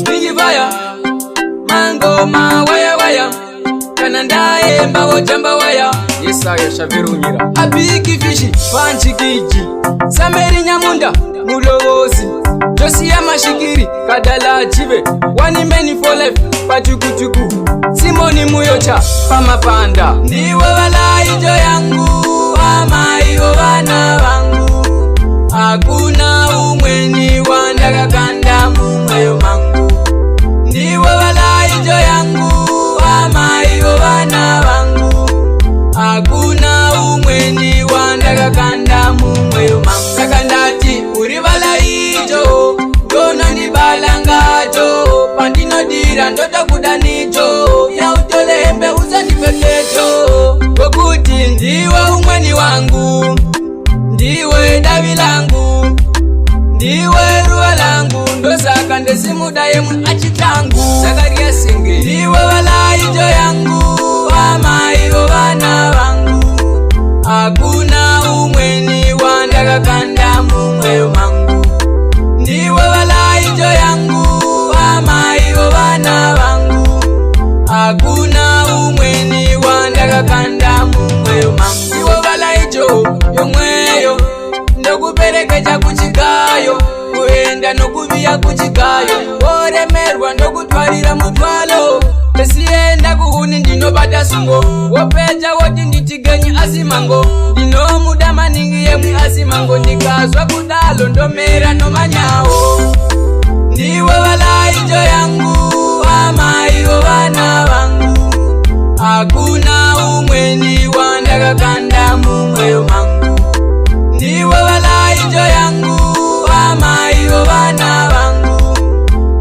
Nijibaya mango ma waya waya kanandaye mbawo jamba waya Yesaya shavirunyira abiki fishi panchikiji Sameri Nyamunda mulowozi Josia Mashikiri kadala chive One many for life pachukuchuku Simoni Muyocha pamapanda ndiwe wala ijo yangu ama iyo wana wangu hakuna umweni wandaka kanda mumweyo mangu ndiwe wala ijo yangu ama iyo wana wangu hakuna umweni wandaka kanda mumweyo mangu sakandati uri wala ijo dona ni balangajo pandinodira ndota kudanijo ya utolembe uzanipekejo kokuti ndiwe umweni wangu ndiwe davi langu ndiwe ruwa langu ndosaka ndesimuda yemwe achitangu Zakaria Senge ndiwe wala ijo yangu ama iyo vana vangu hakuna umweni wandaka kanda mumweyo mangu ndiwe wala ijo yangu ama iyo vana vangu hakuna umweni wandaka kanda mumweyo mangu ndiwe wala ijo yomweyo ndokuperekeja kuchigayo kuenda nokuviya kuchigayo woremerwa ndokutwarira mutwalo tesienda kuhuni ndinobata sungo wopeja woti nditigenyi asimango ndinomuda maningi yemwi asimango ndikazwa kudalo ndomera nomanyawo ndiwe wala ijo yangu ama iyo vana vangu hakuna umweni wandaka kanda mumweyo mangu ndiwe wala ijo yangu ama iyo vana vangu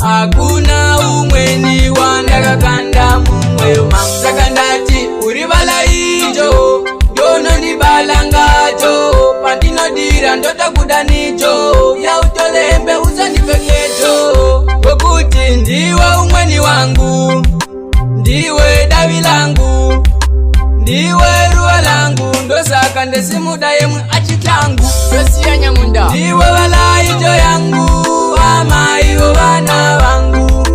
hakuna umweni wandaka kanda mumweyo mangu sakandati uri wala ijo dono ni balangajo pandinodira ndota kudanijo ya utolembe uzanipekejo kokuti ndiwe umweni wangu ndiwe davi langu ndiwe ruwa langu ndosaka ndesimuda yemwe achitangu Josia Nyamunda ndiwe wala ijo yangu ama iyo vana vangu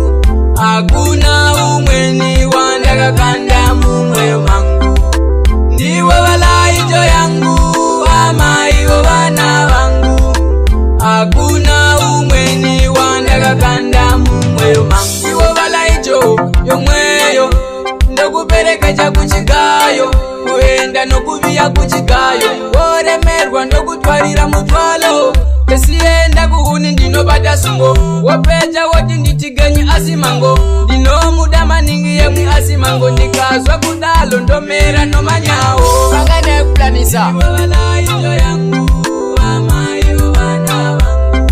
hakuna umweni wandaka kanda mumweyo mangu ndiwe wala ijo yangu ama iyo vana vangu hakuna umweni wandaka kanda mumweyo mangu ndiwe wala ijo yomweyo ndokuperekeja kuchigayo kuenda nokuviya kuchigayo woremerwa ndokutwarira mutwalo tesienda kuhuni ndinobata sungo wopeja woti nditigenyi asimango ndinomuda maningi yemwi asimango ndikazwa kudalo ndomera nomanyawo pangane kuplanisa wala ijo yangu ama iyo vana vangu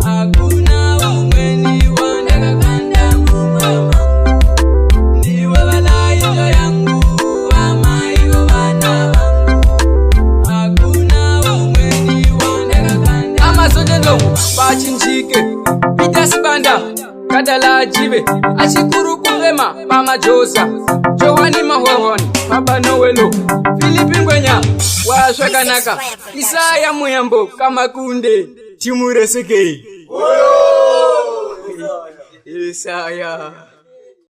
hakuna umweni wandaka kanda mumweyo mangu ndiwe wala ijo yangu ama iyo vana vangu hakuna umweni wandaka kanda amazodendongo pachinjike Pitasibanda kadala jive achikuru kuvema pamajosa Johani Mahohoni Mabanowelo Filipi Ngwenya washakanaka Isaya Muyambo Kamakunde Timureseke Isaya